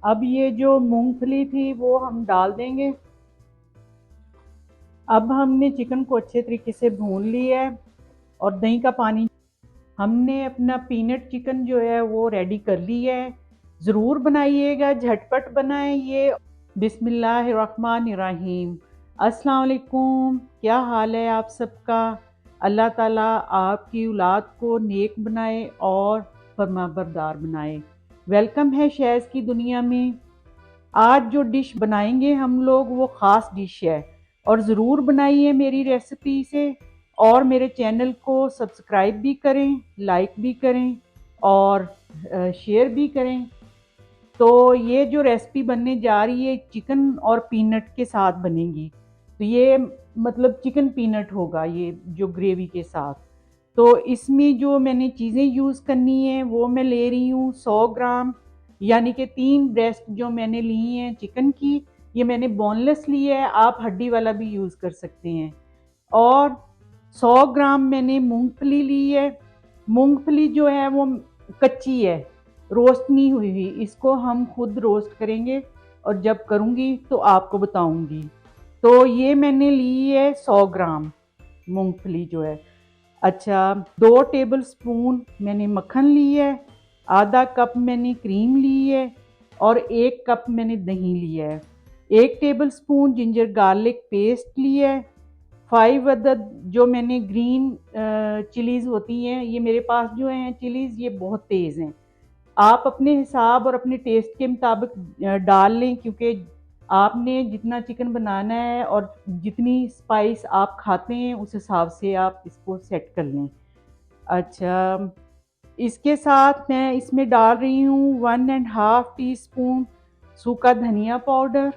अब ये जो मूंगफली थी वो हम डाल देंगे। अब हमने चिकन को अच्छे तरीके से भून लिया है और दही का पानी, हमने अपना पीनट चिकन जो है वो रेडी कर लिया है। ज़रूर बनाइएगा, झटपट बनाएं ये। बिस्मिल्लाहिर्रहमानिर्रहीम। अस्सलाम वालेकुम, क्या हाल है आप सबका। अल्लाह ताला आपकी औलाद को नेक बनाए और फरमाबरदार बनाए। वेलकम है शहज़ की दुनिया में। आज जो डिश बनाएंगे हम लोग वो ख़ास डिश है और ज़रूर बनाइए मेरी रेसिपी से। और मेरे चैनल को सब्सक्राइब भी करें, लाइक भी करें और शेयर भी करें। तो ये जो रेसिपी बनने जा रही है चिकन और पीनट के साथ बनेगी। तो ये मतलब चिकन पीनट होगा ये जो ग्रेवी के साथ। तो इसमें जो मैंने चीज़ें यूज़ करनी है वो मैं ले रही हूँ 100 ग्राम, यानी कि 3 ब्रेस्ट जो मैंने ली हैं चिकन की। ये मैंने बोनलेस ली है, आप हड्डी वाला भी यूज़ कर सकते हैं। और 100 ग्राम मैंने मूंगफली ली है। मूंगफली जो है वो कच्ची है, रोस्ट नहीं हुई हुई। इसको हम खुद रोस्ट करेंगे और जब करूँगी तो आपको बताऊँगी। तो ये मैंने ली है 100 ग्राम मूंगफली जो है। अच्छा, 2 टेबल स्पून मैंने मक्खन ली है, आधा कप मैंने क्रीम ली है और 1 कप मैंने दही लिया है। 1 table spoon ginger garlic paste लिया है। 5 अदद जो मैंने ग्रीन चिलीज़ होती हैं, ये मेरे पास जो हैं चिलीज़ ये बहुत तेज़ हैं। आप अपने हिसाब और अपने टेस्ट के मुताबिक डाल लें, क्योंकि आपने जितना चिकन बनाना है और जितनी स्पाइस आप खाते हैं उस हिसाब से आप इसको सेट कर लें। अच्छा, इसके साथ मैं इसमें डाल रही हूँ 1.5 टीस्पून सूखा धनिया पाउडर,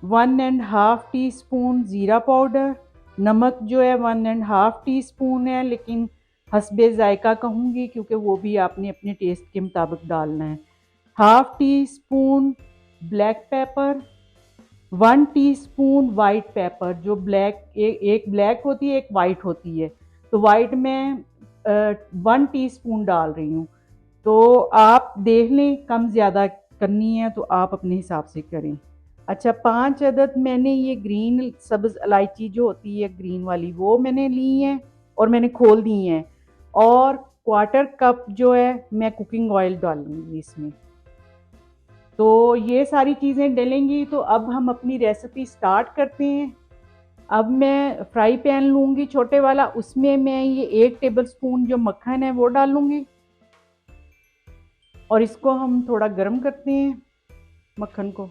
1.5 टीस्पून ज़ीरा पाउडर। नमक जो है 1.5 टीस्पून है, लेकिन हस्बे ज़ायका कहूँगी क्योंकि वो भी आपने अपने टेस्ट के मुताबिक डालना है। 1/2 teaspoon black pepper, 1 teaspoon white paper. जो ब्लैक एक ब्लैक होती है, एक वाइट होती है। तो वाइट में 1 टीस्पून डाल रही हूँ। तो आप देख लें, कम ज़्यादा करनी है तो आप अपने हिसाब से करें। अच्छा, 5 अदद मैंने ये ग्रीन सब्ज़ इलायची जो होती है ग्रीन वाली वो मैंने ली है और मैंने खोल दी हैं। और 1/4 कप जो है मैं कुकिंग ऑयल डालूंगी इसमें। तो ये सारी चीज़ें डलेंगी। तो अब हम अपनी रेसिपी स्टार्ट करते हैं। अब मैं फ्राई पैन लूँगी छोटे वाला, उसमें मैं ये 1 टेबल स्पून जो मक्खन है वो डालूँगी और इसको हम थोड़ा गर्म करते हैं मक्खन को।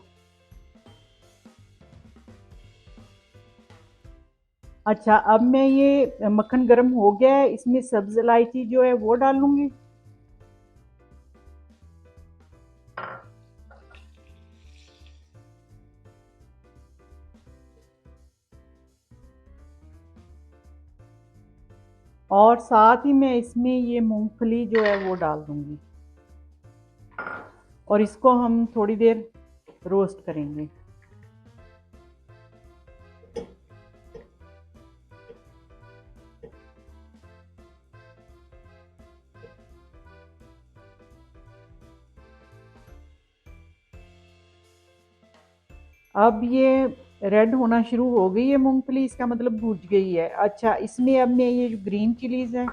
अच्छा, अब मैं ये मक्खन गर्म हो गया है, इसमें सब्ज़ इलायची जो है वो डालूँगी। और साथ ही मैं इसमें ये मूंगफली जो है वो डाल दूँगी और इसको हम थोड़ी देर रोस्ट करेंगे। अब ये रेड होना शुरू हो गई है मूंगफली, इसका मतलब भुज गई है। अच्छा, इसमें अब मैं ये जो ग्रीन चिलीज़ है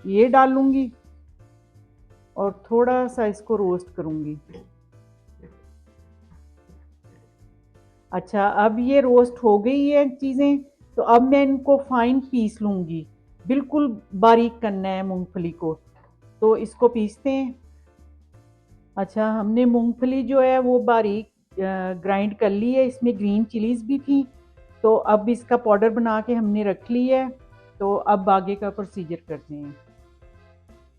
ये डालूंगी और थोड़ा सा इसको रोस्ट करूंगी। अच्छा, अब ये रोस्ट हो गई है चीज़ें। तो अब मैं इनको फाइन पीस लूंगी, बिल्कुल बारीक करना है मूंगफली को। तो इसको पीसते हैं। अच्छा, हमने मूंगफली जो है वो बारीक ग्राइंड कर ली है, इसमें ग्रीन चिलीज़ भी थी। तो अब इसका पाउडर बना के हमने रख लिया है। तो अब आगे का प्रोसीजर करते हैं।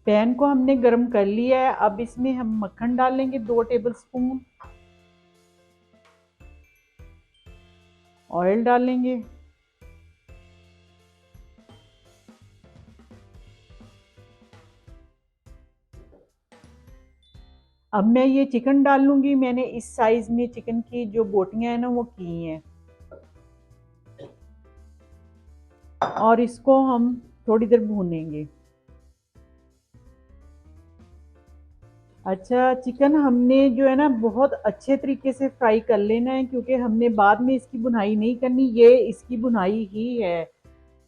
पैन को हमने गर्म कर लिया है, अब इसमें हम मक्खन डालेंगे 2 टेबल स्पून, ऑयल डालेंगे। अब मैं ये चिकन डाल लूँगी, मैंने इस साइज़ में चिकन की जो बोटियाँ हैं ना वो की हैं। और इसको हम थोड़ी देर भूनेंगे। अच्छा, चिकन हमने जो है ना बहुत अच्छे तरीके से फ्राई कर लेना है, क्योंकि हमने बाद में इसकी भुनाई नहीं करनी, ये इसकी भुनाई ही है।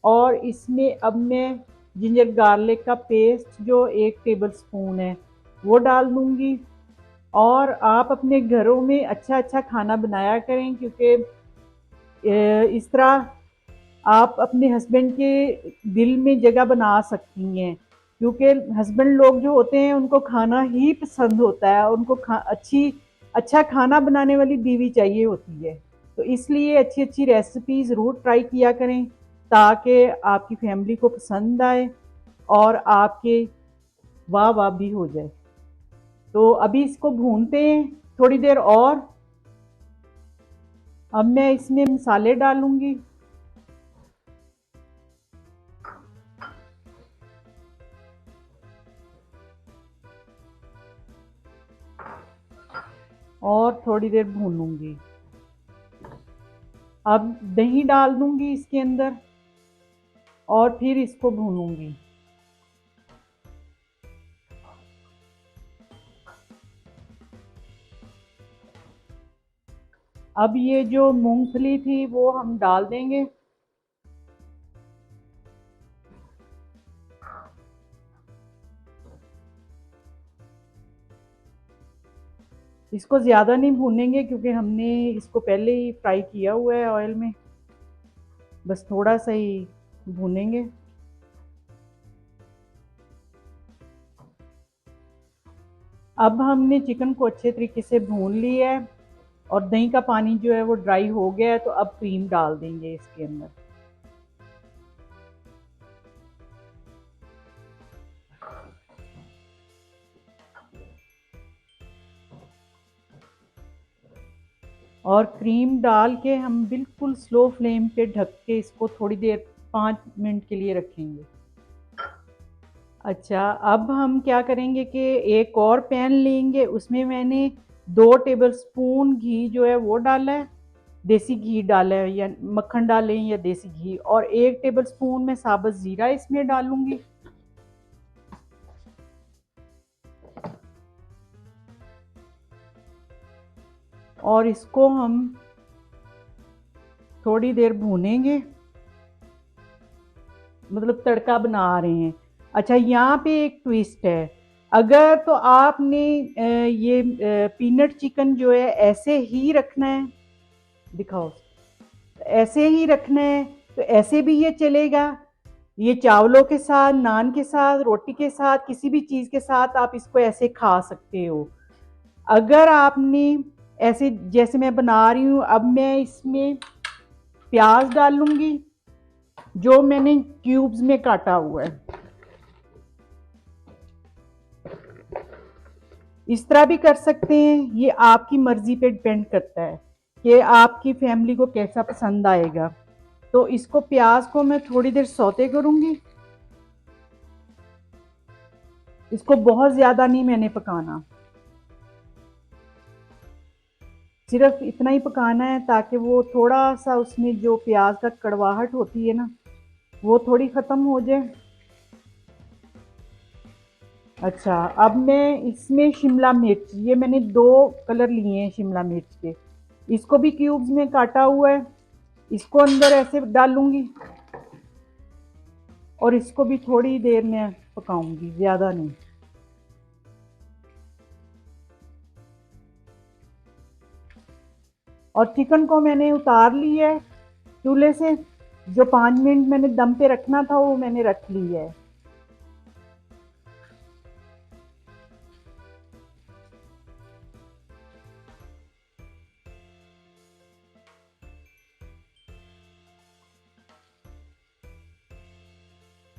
और इसमें अब मैं जिंजर गार्लिक का पेस्ट जो 1 टेबल स्पून है वो डाल दूंगी। और आप अपने घरों में अच्छा अच्छा खाना बनाया करें, क्योंकि इस तरह आप अपने हस्बैंड के दिल में जगह बना सकती हैं। क्योंकि हस्बैंड लोग जो होते हैं उनको खाना ही पसंद होता है, उनको अच्छा खाना बनाने वाली बीवी चाहिए होती है। तो इसलिए अच्छी अच्छी रेसिपी ज़रूर ट्राई किया करें, ताकि आपकी फैमिली को पसंद आए और आपके वाह वाह भी हो जाए। तो अभी इसको भूनते हैं थोड़ी देर और। अब मैं इसमें मसाले डालूंगी। और थोड़ी देर भूनूंगी। अब दही डाल दूंगी इसके अंदर और फिर इसको भूनूंगी। अब ये जो मूंगफली थी वो हम डाल देंगे। इसको ज़्यादा नहीं भूनेंगे, क्योंकि हमने इसको पहले ही फ्राई किया हुआ है ऑयल में। बस थोड़ा सा ही भूनेंगे। अब हमने चिकन को अच्छे तरीके से भून लिया है और दही का पानी जो है वो ड्राई हो गया है, तो अब क्रीम डाल देंगे इसके अंदर। और क्रीम डाल के हम बिल्कुल स्लो फ्लेम पे ढक के इसको थोड़ी देर 5 मिनट के लिए रखेंगे। अच्छा, अब हम क्या करेंगे कि एक और पैन लेंगे, उसमें मैंने 2 टेबल स्पून घी जो है वो डाला है। देसी घी डाला है, या मक्खन डालें या देसी घी। और 1 टेबल स्पून मैं साबुत ज़ीरा इसमें डालूंगी। और इसको हम थोड़ी देर भूनेंगे, मतलब तड़का बना रहे हैं। अच्छा, यहाँ पे एक ट्विस्ट है। अगर तो आपने ये पीनट चिकन जो है ऐसे ही रखना है, दिखाओ, ऐसे ही रखना है तो ऐसे भी ये चलेगा। ये चावलों के साथ, नान के साथ, रोटी के साथ, किसी भी चीज़ के साथ आप इसको ऐसे खा सकते हो। अगर आपने ऐसे जैसे मैं बना रही हूँ, अब मैं इसमें प्याज डाल लूँगी जो मैंने क्यूब्स में काटा हुआ है। इस तरह भी कर सकते हैं, ये आपकी मर्जी पे डिपेंड करता है कि आपकी फैमिली को कैसा पसंद आएगा। तो इसको प्याज को मैं थोड़ी देर सौते करूंगी। इसको बहुत ज़्यादा नहीं मैंने पकाना, सिर्फ इतना ही पकाना है ताकि वो थोड़ा सा उसमें जो प्याज का कड़वाहट होती है ना वो थोड़ी ख़त्म हो जाए। अच्छा, अब मैं इसमें शिमला मिर्च, ये मैंने 2 कलर लिए हैं शिमला मिर्च के, इसको भी क्यूब्स में काटा हुआ है, इसको अंदर ऐसे डालूंगी। और इसको भी थोड़ी देर में पकाऊंगी, ज़्यादा नहीं। और चिकन को मैंने उतार लिया है चूल्हे से। जो 5 मिनट मैंने दम पे रखना था वो मैंने रख लिया है।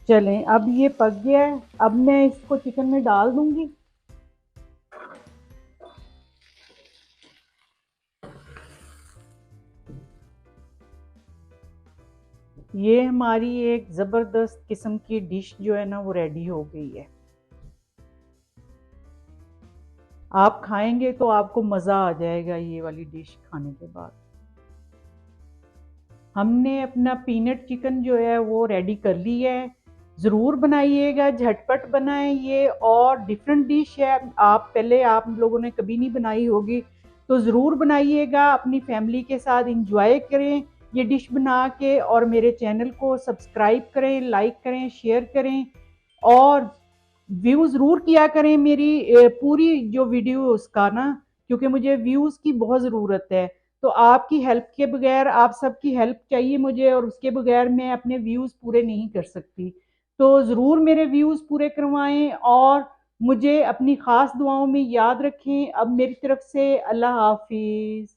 चलें, अब ये पक गया है। अब मैं इसको चिकन में डाल दूंगी। ये हमारी एक ज़बरदस्त किस्म की डिश जो है ना वो रेडी हो गई है। आप खाएंगे तो आपको मज़ा आ जाएगा ये वाली डिश खाने के बाद। हमने अपना पीनट चिकन जो है वो रेडी कर लिया है। ज़रूर बनाइएगा, झटपट बनाएं ये, और डिफरेंट डिश है, आप लोगों ने कभी नहीं बनाई होगी, तो ज़रूर बनाइएगा, अपनी फैमिली के साथ इंजॉय करें ये डिश बना के, और मेरे चैनल को सब्सक्राइब करें, लाइक करें, शेयर करें, और व्यू ज़रूर किया करें मेरी पूरी जो वीडियो उसका ना, क्योंकि मुझे व्यूज़ की बहुत ज़रूरत है। तो आपकी हेल्प के बगैर, आप सबकी हेल्प चाहिए मुझे, और उसके बगैर मैं अपने व्यूज़ पूरे नहीं कर सकती। तो ज़रूर मेरे व्यूज़ पूरे करवाएं, और मुझे अपनी ख़ास दुआओं में याद रखें। अब मेरी तरफ से अल्लाह हाफिज़।